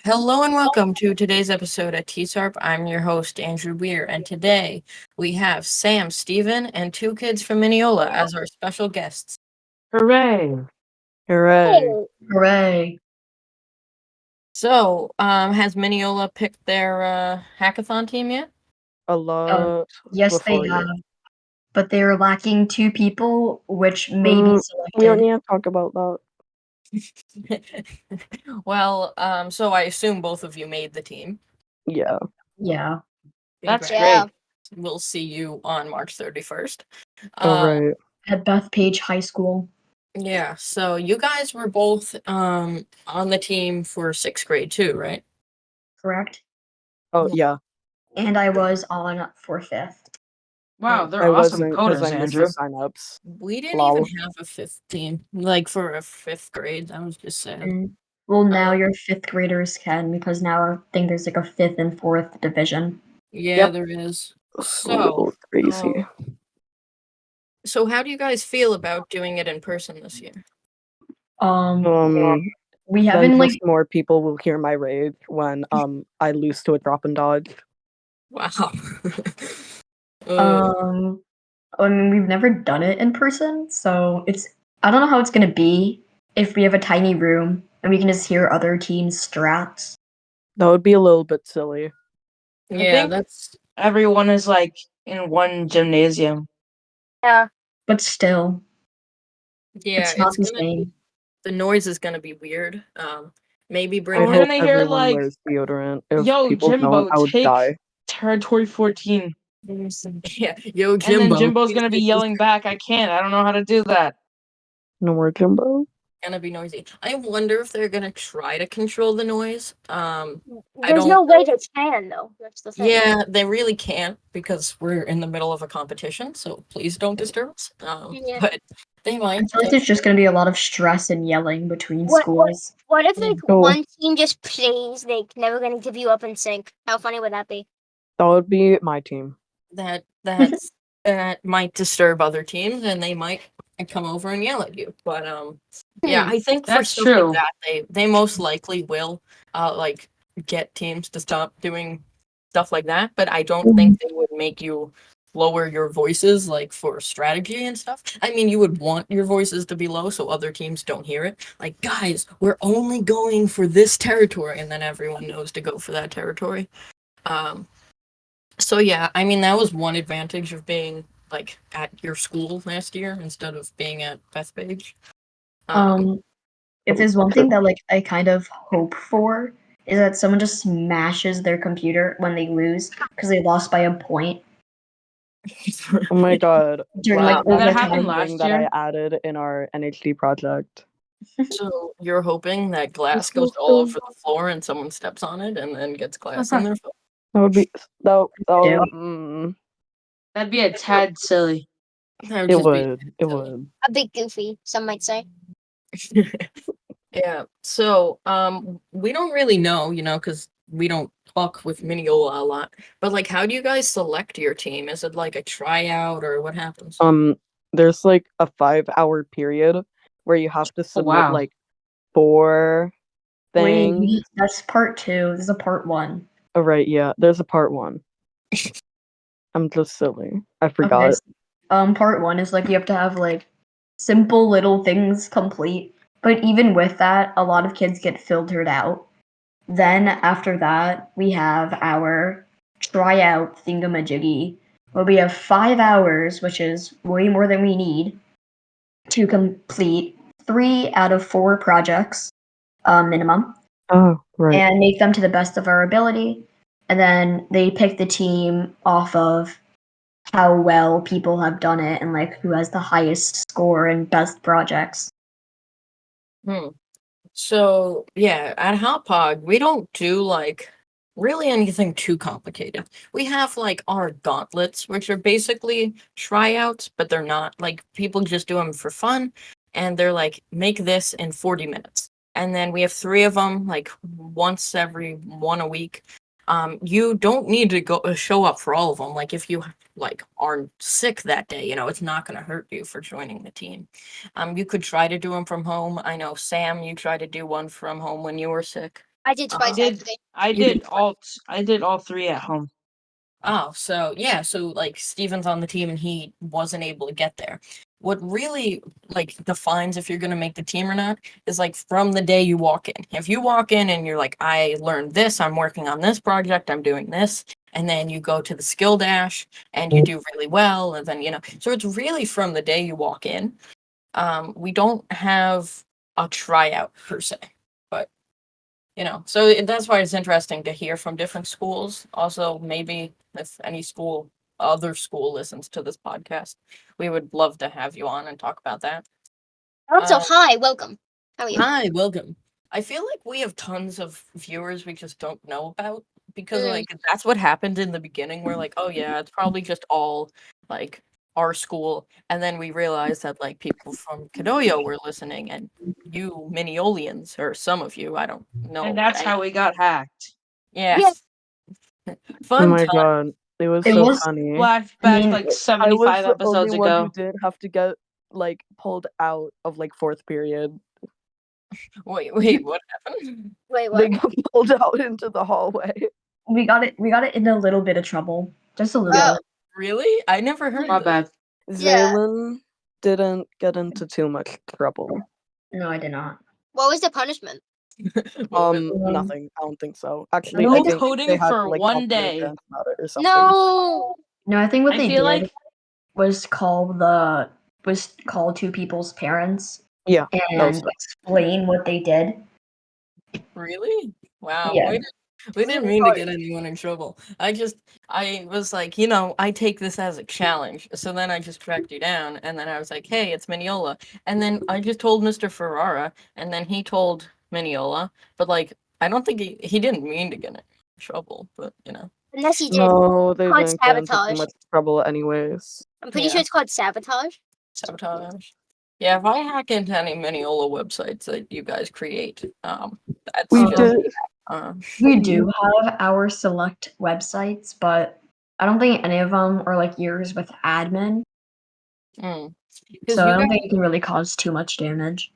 Hello and welcome to today's episode at TSARP. I'm your host, Andrew Weir, and today we have Sam, Steven, and two kids from Mineola as our special guests. Hooray! Hooray! Hooray. So, has Mineola picked their hackathon team yet? A lot. Yes, they before you. have. But they are lacking 2 people, which may be selected. We don't need to talk about that. Well, so I assume both of you made the team. Yeah. Yeah. That's Congrats. great. We'll see you on March 31st. All right. At Bethpage High School. Yeah, so you guys were both on the team for 6th grade too, right? Correct? Oh yeah. And I was on for 5th. Wow, they're I awesome wasn't because coders, I missed Andrew. the signups. We didn't Lol. even have a 5th team, like for a 5th grade. That was just sad. Well, now your 5th graders can, because now I think there's like a 5th and 4th division. Yeah, Yep. there is. So crazy. So how do you guys feel about doing it in person this year? We Then haven't just more people will hear my rage when I lose to a drop and dodge. Wow. I mean, we've never done it in person, so I don't know how it's gonna be if we have a tiny room and we can just hear other teams' strats. That would be a little bit silly. Yeah, think everyone is like in one gymnasium. But still, yeah, it's not the gonna same. be, the noise is gonna be weird. Maybe I bring We're hope gonna hear, everyone like, wears deodorant. If Yo, people Jimbo, don't, I would take die. Territory 14. Yeah, yo, And Jimbo. then Jimbo's please gonna be take this- yelling back, I can't, I don't know how to do that. No more Jimbo. Gonna be noisy. I wonder if they're gonna try to control the noise. There's no way they can, though. That's the thing. Yeah, they really can't because we're in the middle of a competition. So please don't disturb us. Yeah. But they might. I feel like there's just gonna be a lot of stress and yelling between What- schools. What if like Oh. one team just plays like never gonna give you up in sync? How funny would that be? That would be my team. That might disturb other teams, and they might come over and yell at you. But yeah, I think for That's stuff true. like that, they most likely will like get teams to stop doing stuff like that. But I don't think they would make you lower your voices like for strategy and stuff. I mean, you would want your voices to be low so other teams don't hear it. Like, guys, we're only going for this territory, and then everyone knows to go for that territory. So yeah, I mean, that was one advantage of being like at your school last year instead of being at Bethpage. If there's one thing that like I kind of hope for is that someone just smashes their computer when they lose because they lost by a point. Oh my god. During Wow. like That overtime. happened last Thing that year? I added in our NHD project. So you're hoping that glass goes all over the floor and someone steps on it and then gets glass on their foot? That would be Yeah. That'd be a tad silly. That It just be would. It silly. would. A bit goofy, some might say. Yeah. So we don't really know, because we don't talk with Mineola a lot. But like, how do you guys select your team? Is it like a tryout or what happens? There's like a 5-hour period where you have to submit wow. like 4 things. Wait, that's part 2. There's a part 1. Oh right, yeah. There's a part 1. I'm just silly. I forgot. Okay, part 1 is like you have to have like simple little things complete. But even with that, a lot of kids get filtered out. Then after that, we have our tryout thingamajiggy, where we have 5 hours, which is way more than we need, to complete 3 out of 4 projects, minimum, Oh, right. and make them to the best of our ability. And then they pick the team off of how well people have done it and like who has the highest score and best projects. So yeah, at Hot Pod, we don't do like really anything too complicated. We have like our gauntlets, which are basically tryouts, but they're not. Like people just do them for fun, and they're like, make this in 40 minutes. And then we have 3 of them, like once every 1 a week. You don't need to go show up for all of them. Like if you like are sick that day, it's not going to hurt you for joining the team. You could try to do them from home. I know Sam, you tried to do one from home when you were sick. I did twice did. actually. I You did did all 3 at home. Oh, so yeah, so like Steven's on the team and he wasn't able to get there. What really like defines if you're gonna make the team or not is like from the day you walk in. If you walk in and you're like, I learned this, I'm working on this project, I'm doing this, and then you go to the skill dash and you do really well, and then so it's really from the day you walk in. We don't have a tryout per se, but so that's why it's interesting to hear from different schools. Also, maybe if any other school listens to this podcast, we would love to have you on and talk about that. Also, Uh, hi, welcome. How are you? Hi, welcome. I feel like we have tons of viewers we just don't know about because Mm. like that's what happened in the beginning. We're like, oh yeah, it's probably just all like our school, and then we realized that like people from Kadoyo were listening, and you Mineolians, or some of you, I don't know. And that's how we got hacked. Yes. Oh Fun my time. god, it was It so was- funny. Flashback mean, like I was 75 the only episodes one who ago. didn't have to get like pulled out of like fourth period. Wait, what happened? Wait, They what? got pulled out into the hallway. We got it in a little bit of trouble. Just a little Oh, bit. Really? I never heard My this. bad. Yeah. Zaylin didn't get into too much trouble. No, I did not. what was the punishment? What was- Nothing. I don't think so. Actually, No I think coding they had for to like one talk to their day. parents about it or something. No. No, I think what I they feel did like was call two people's parents Yeah, that was and explain what they did. Really? Wow. Yeah. We didn't mean to get anyone in trouble. I was like, I take this as a challenge. So then I just tracked you down, and then I was like, hey, it's Mineola. And then I just told Mr. Ferrara, and then he told Mineola. But like, I don't think he didn't mean to get in trouble, but Unless you did. No, they Called didn't get into too sabotage. much trouble anyways. I'm pretty sure Yeah. it's called sabotage. Sabotage. Yeah, if I hack into any Mineola websites that you guys create, that's We just did. We do have our select websites, but I don't think any of them are like yours with admin. Mm. So I you don't guys, think it can really cause too much damage.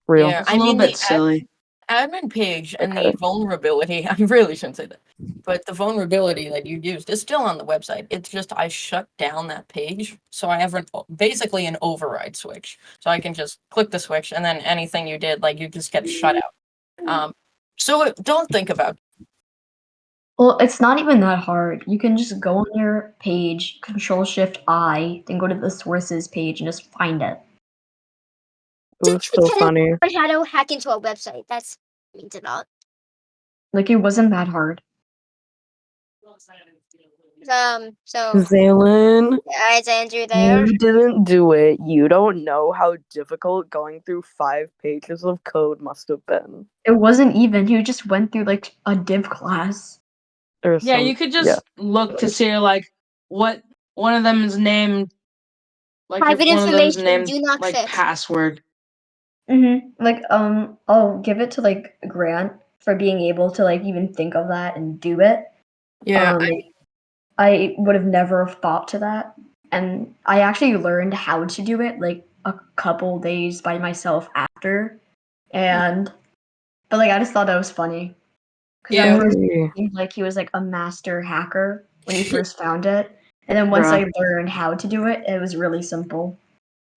Real. yeah, it's a little bit silly. admin page and Okay. the vulnerability, I really shouldn't say that, but the vulnerability that you used is still on the website. It's just I shut down that page, so I have basically an override switch. So I can just click the switch, and then anything you did, like you just get shut out. So don't think about Well, it's not even that hard. You can just go on your page, Control-Shift-I, then go to the sources page and just find it. It was so funny. Learn how to hack into a website. That's means a lot. Like it wasn't that hard. So Zaylin, is Andrew there? you didn't do it. You don't know how difficult going through 5 pages of code must have been. It wasn't even. You just went through like a div class. Or Yeah, some, you could just look to see like what one of them is named. Like Private if one of them is information, named do not like fix. password. Like I'll give it to like Grant for being able to like even think of that and do it. Yeah, I would have never thought to that, and I actually learned how to do it like a couple days by myself after, but like I just thought that was funny because Yeah. at first Hey. it seemed like he was like a master hacker when he first found it, and then once Bruh. I learned how to do it, it was really simple.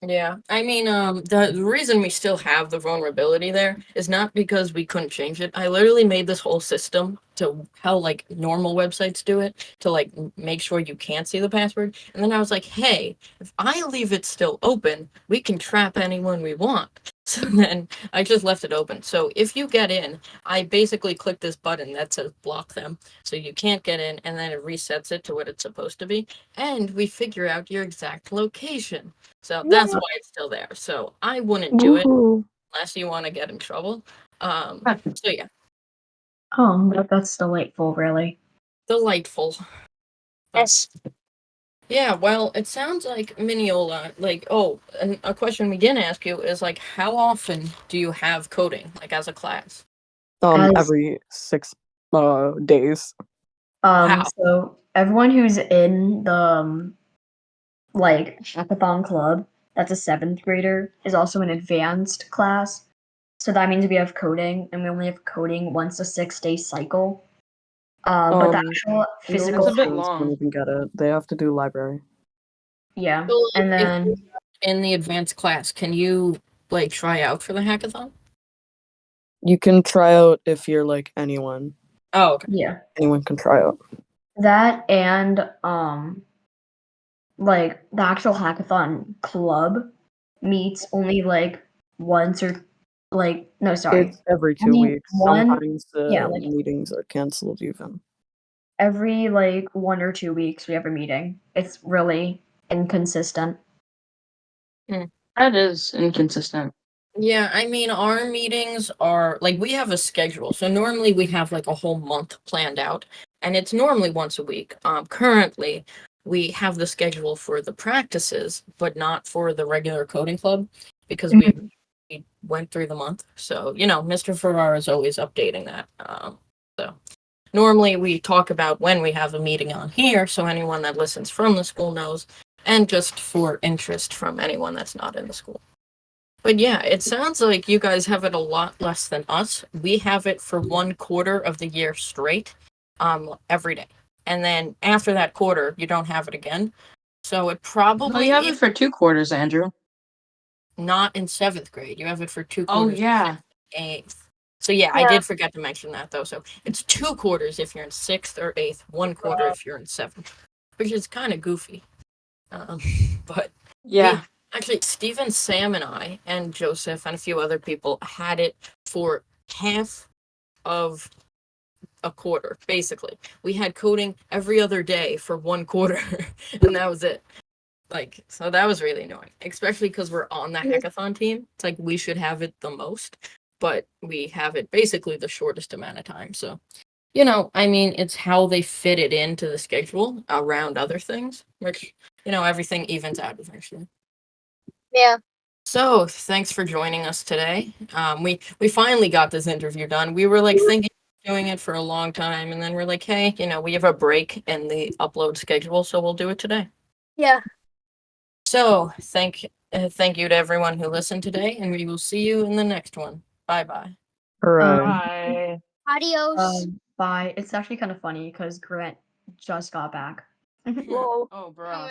Yeah, I mean, the reason we still have the vulnerability there is not because we couldn't change it. I literally made this whole system to how like normal websites do it to like make sure you can't see the password. And then I was like, hey, if I leave it still open, we can trap anyone we want. So then I just left it open. So if you get in, I basically click this button that says block them. So you can't get in, and then it resets it to what it's supposed to be. And we figure out your exact location. So that's why it's still there. So I wouldn't do it Woohoo. unless you want to get in trouble. So yeah, Oh, that's delightful, really. delightful. Yes. Yeah, well, it sounds like Mineola, like, and a question we didn't ask you is like, how often do you have coding, like as a class? As- Every 6 days. Wow. So everyone who's in the like hackathon club, that's a 7th grader, is also an advanced class. So that means we have coding, and we only have coding once a 6-day cycle. But the actual Middle physical, That's a bit students long. don't even get it. They have to do library. yeah, So, like, and if then you're in the advanced class, can you like try out for the hackathon? You can try out if you're like anyone. Oh, okay. yeah, Anyone can try out. that and like the actual hackathon club meets only like once or like no, sorry, It's every 2 only weeks. one, Sometimes the yeah, like meetings are canceled even. every like 1 or 2 weeks we have a meeting. It's really inconsistent. That is inconsistent. Yeah, I mean, our meetings are like we have a schedule. So normally we have like a whole month planned out, and it's normally once a week. Currently, we have the schedule for the practices, but not for the regular coding club because we went through the month. So, Mr. Ferrara is always updating that. So normally we talk about when we have a meeting on here, so anyone that listens from the school knows, and just for interest from anyone that's not in the school. But yeah, it sounds like you guys have it a lot less than us. We have it for 1/4 of the year straight, every day. And then after that quarter, you don't have it again. So it No, probably you have it is for 2 quarters, Andrew. not in 7th grade. You have it for 2 Oh quarters yeah. in 8th. So yeah, I Yeah. did forget to mention that though. So it's 2 quarters if you're in 6th or 8th, 1/4 if you're in 7th, which is kind of goofy. Um, but Yeah. Actually, Stephen, Sam, and I, and Joseph, and a few other people had it for half of a quarter, basically. We had coding every other day for 1/4, and that was it. So that was really annoying, especially because we're on the hackathon team. It's like we should have it the most, but we have it basically the shortest amount of time. So, I mean, it's how they fit it into the schedule around other things, which, everything evens out eventually. Yeah. So, thanks for joining us today. We finally got this interview done. We were like thinking of doing it for a long time, and then we're like, hey, we have a break in the upload schedule, so we'll do it today. Yeah. So, thank you to everyone who listened today, and we will see you in the next one. Bye bye. Hooray. Bye. Adios. Bye. It's actually kind of funny because Grant just got back. Lol. Oh, bro.